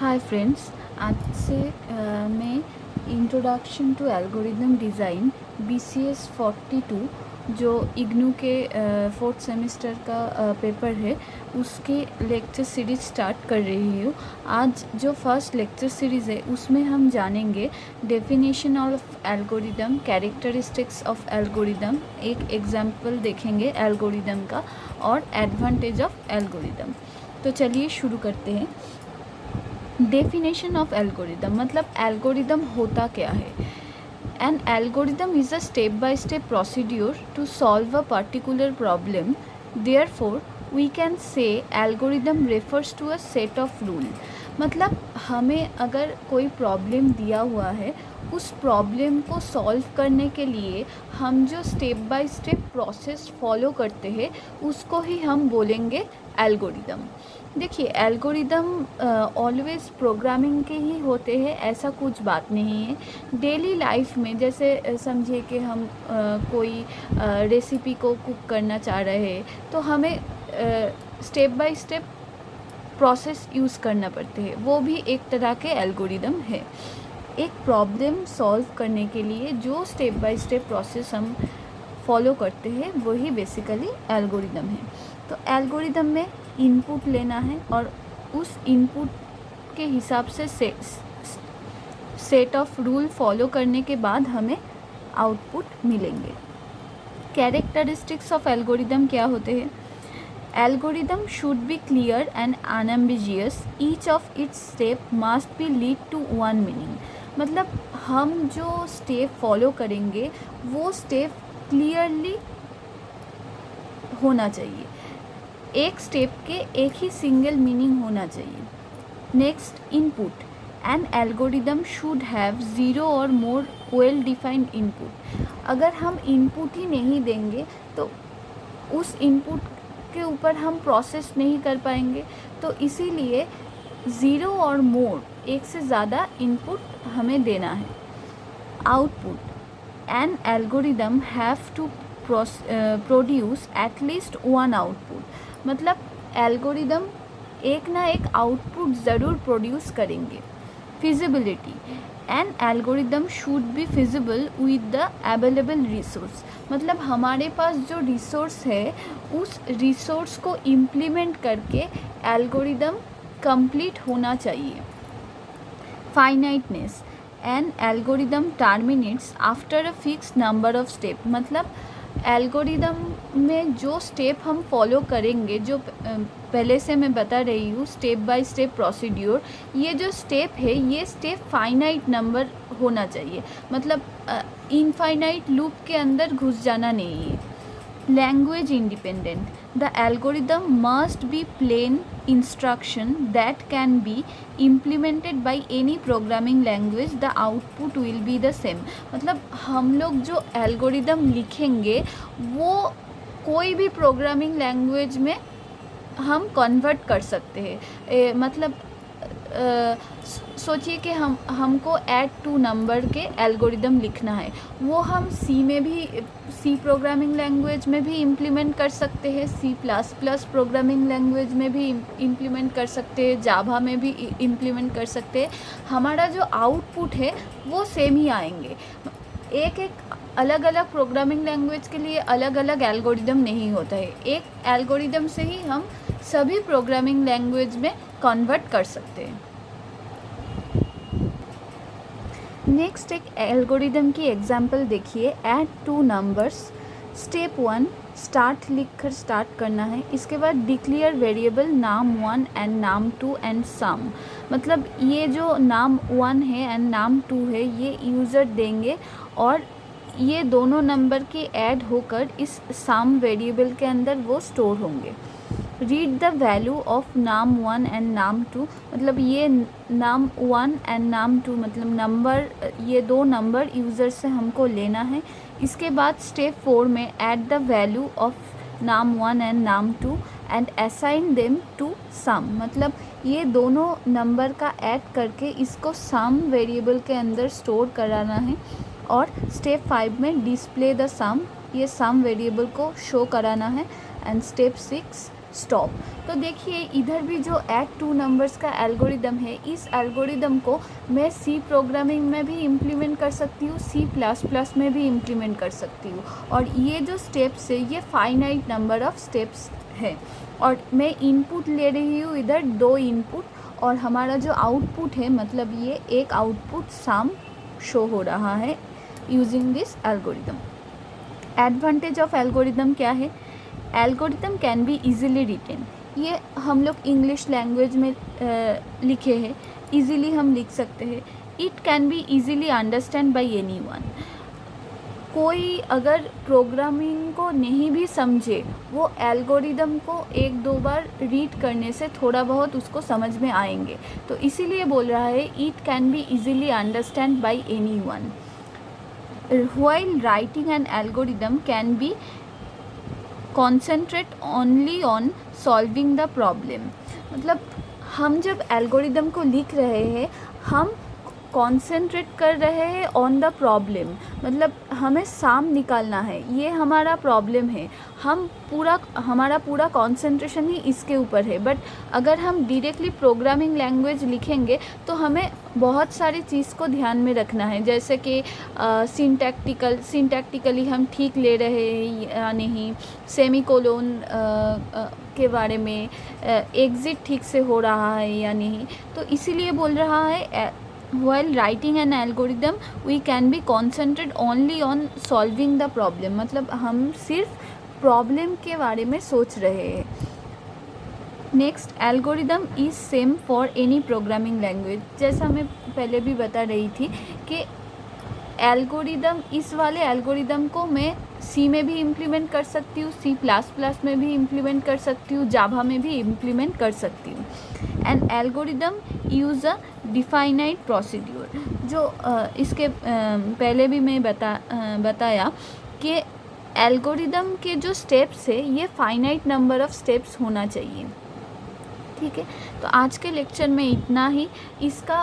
Hi friends, आज से मैं introduction to algorithm design BCS 42 जो इग्नू के फोर्थ सेमेस्टर का पेपर है उसके लेक्चर सीरीज स्टार्ट कर रही हूँ। आज जो फर्स्ट लेक्चर सीरीज़ है उसमें हम जानेंगे definition of algorithm, characteristics of algorithm, एक एग्जाम्पल देखेंगे एल्गोरिदम का और एडवांटेज ऑफ एल्गोरिदम। तो चलिए शुरू करते हैं। डेफिनेशन ऑफ एल्गोरिदम मतलब एल्गोरिदम होता क्या है। An algorithm is a step by step procedure to solve a particular problem. Therefore we can say algorithm refers to a set of rule. मतलब हमें अगर कोई प्रॉब्लम दिया हुआ है, उस प्रॉब्लम को सॉल्व करने के लिए हम जो step by step process follow करते हैं उसको ही हम बोलेंगे एल्गोरिदम। देखिए, एल्गोरिदम ऑलवेज़ प्रोग्रामिंग के ही होते हैं, ऐसा कुछ बात नहीं है। डेली लाइफ में जैसे समझिए कि हम कोई रेसिपी को कुक करना चाह रहे हैं तो हमें step by step process use करना पड़ते हैं, वो भी एक तरह के एल्गोरिदम है। एक प्रॉब्लम सॉल्व करने के लिए जो स्टेप बाय स्टेप प्रोसेस हम फॉलो करते हैं वही बेसिकली एल्गोरिदम है। तो एल्गोरिदम में इनपुट लेना है और उस इनपुट के हिसाब से सेट ऑफ रूल फॉलो करने के बाद हमें आउटपुट मिलेंगे। कैरेक्टरिस्टिक्स ऑफ एल्गोरिदम क्या होते हैं? Algorithm should be clear and unambiguous, each of its step must be lead to one meaning. मतलब हम जो स्टेप फॉलो करेंगे वो स्टेप क्लियरली होना चाहिए, एक स्टेप के एक ही सिंगल मीनिंग होना चाहिए। Next, input. N algorithm should have zero और मोर वेल डिफाइंड इनपुट। अगर हम इनपुट ही नहीं देंगे तो उस इनपुट के ऊपर हम प्रोसेस नहीं कर पाएंगे। तो इसीलिए ज़ीरो और मोर, एक से ज़्यादा इनपुट हमें देना है। Output. An algorithm have to produce at least one output. मतलब एल्गोरिदम एक ना एक आउटपुट ज़रूर प्रोड्यूस करेंगे। Feasibility. An algorithm should be feasible with the available resource. मतलब हमारे पास जो रिसोर्स है उस रिसोर्स को इम्प्लीमेंट करके एल्गोरिदम कंप्लीट होना चाहिए। Finiteness. N algorithm terminates after a fix number of step. मतलब एल्गोरिदम में जो स्टेप हम फॉलो करेंगे, जो पहले से मैं बता रही हूँ स्टेप बाय स्टेप प्रोसीड्यूर, ये जो स्टेप है ये स्टेप फाइनाइट नंबर होना चाहिए। मतलब इनफाइनाइट लूप के अंदर घुस जाना नहीं है। Language independent. The algorithm must be plain instruction that can be implemented by any programming language. The output will be the same. मतलब हम लोग जो एल्गोरिदम लिखेंगे वो कोई भी प्रोग्रामिंग लैंग्वेज में हम कन्वर्ट कर सकते हैं। मतलब सोचिए कि हमको ऐड टू नंबर के एल्गोरिदम लिखना है, वो हम सी प्रोग्रामिंग लैंग्वेज में भी इम्प्लीमेंट कर सकते हैं, C++ प्रोग्रामिंग लैंग्वेज में भी इम्प्लीमेंट कर सकते हैं, जावा में भी इम्प्लीमेंट कर सकते हैं। हमारा जो आउटपुट है वो सेम ही आएंगे। एक अलग अलग प्रोग्रामिंग लैंग्वेज के लिए अलग अलग एल्गोरिदम नहीं होता है, एक एल्गोरिदम से ही हम सभी प्रोग्रामिंग लैंग्वेज में कन्वर्ट कर सकते हैं। नेक्स्ट, एक एल्गोरिदम की एग्जांपल देखिए। Add two numbers. Step 1, start लिखकर स्टार्ट करना है। इसके बाद डिक्लेयर वेरिएबल नाम 1 एंड नाम 2 एंड सम। मतलब ये जो नाम 1 है एंड नाम 2 है ये यूज़र देंगे और ये दोनों नंबर के ऐड होकर इस सम वेरिएबल के अंदर वो स्टोर होंगे। रीड द वैल्यू ऑफ नाम 1 एंड नाम 2। मतलब ये नाम 1 एंड नाम 2 मतलब नंबर, ये दो नंबर यूज़र से हमको लेना है। इसके बाद स्टेप 4 में ऐड द वैल्यू ऑफ नाम 1 एंड नाम 2 and assign them to some. मतलब ये दोनों नंबर का ऐड करके इसको सम वेरिएबल के अंदर स्टोर कराना है। और स्टेप 5 में डिस्प्ले द सम, ये सम वेरिएबल को शो कराना है। And step 6 stop. तो देखिए इधर भी जो ऐड 2 नंबर्स का एल्गोरिदम है, इस एल्गोरिदम को मैं सी प्रोग्रामिंग में भी इम्प्लीमेंट कर सकती हूँ, C++ में भी इम्प्लीमेंट कर सकती हूँ। और ये जो स्टेप्स है ये फाइनाइट नंबर ऑफ स्टेप्स है। और मैं इनपुट ले रही हूँ इधर 2 इनपुट, और हमारा जो आउटपुट है मतलब ये एक आउटपुट सम शो हो रहा है using this algorithm. Advantage of algorithm क्या है? Algorithm can be easily written. ये हम लोग इंग्लिश लैंग्वेज में लिखे हैं, इजीली हम लिख सकते हैं। It can be easily understand by anyone. कोई अगर प्रोग्रामिंग को नहीं भी समझे, वो एल्गोरिदम को 1-2 बार रीड करने से थोड़ा बहुत उसको समझ में आएंगे। तो इसीलिए बोल रहा है it can be easily understand by anyone. While writing an algorithm can be concentrate only on solving the problem। मतलब हम जब एल्गोरिदम को लिख रहे हैं, हम कॉन्सेंट्रेट कर रहे हैं ऑन द प्रॉब्लम, मतलब हमें साम निकालना है, ये हमारा प्रॉब्लम है, हमारा पूरा कॉन्सेंट्रेशन ही इसके ऊपर है। बट अगर हम डायरेक्टली प्रोग्रामिंग लैंग्वेज तो हमें बहुत सारी चीज़ को ध्यान में रखना है, जैसे कि सिंटैक्टिकली हम ठीक ले रहे हैं या नहीं, सेमीकोलोन के बारे में, एग्जिट ठीक से हो रहा है या नहीं। तो इसीलिए बोल रहा है while writing an algorithm we can be concentrate only on solving the problem। मतलब हम सिर्फ प्रॉब्लम के बारे में सोच रहे हैं। Next, algorithm is same for any programming language. जैसा मैं पहले भी बता रही थी कि इस वाले एल्गोरिदम को मैं सी में भी इम्प्लीमेंट कर सकती हूँ, C++ में भी इम्प्लीमेंट कर सकती हूँ, जावा में भी इम्प्लीमेंट कर सकती हूँ। एन एल्गोरिदम यूज़ अ डिफाइनाइट प्रोसीड्यूर। जो इसके पहले भी मैं बताया कि एल्गोरिदम के जो स्टेप्स है ये फाइनाइट नंबर ऑफ स्टेप्स होना चाहिए। ठीक है, तो आज के लेक्चर में इतना ही। इसका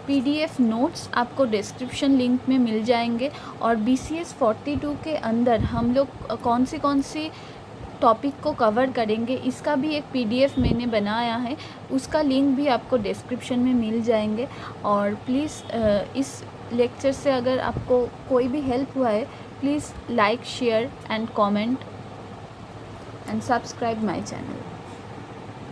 PDF नोट्स आपको डिस्क्रिप्शन लिंक में मिल जाएंगे। और BCS 42 के अंदर हम लोग कौन सी टॉपिक को कवर करेंगे, इसका भी एक PDF मैंने बनाया है, उसका लिंक भी आपको डिस्क्रिप्शन में मिल जाएंगे। और प्लीज़ इस लेक्चर से अगर आपको कोई भी हेल्प हुआ है, please like, share and comment and subscribe my channel.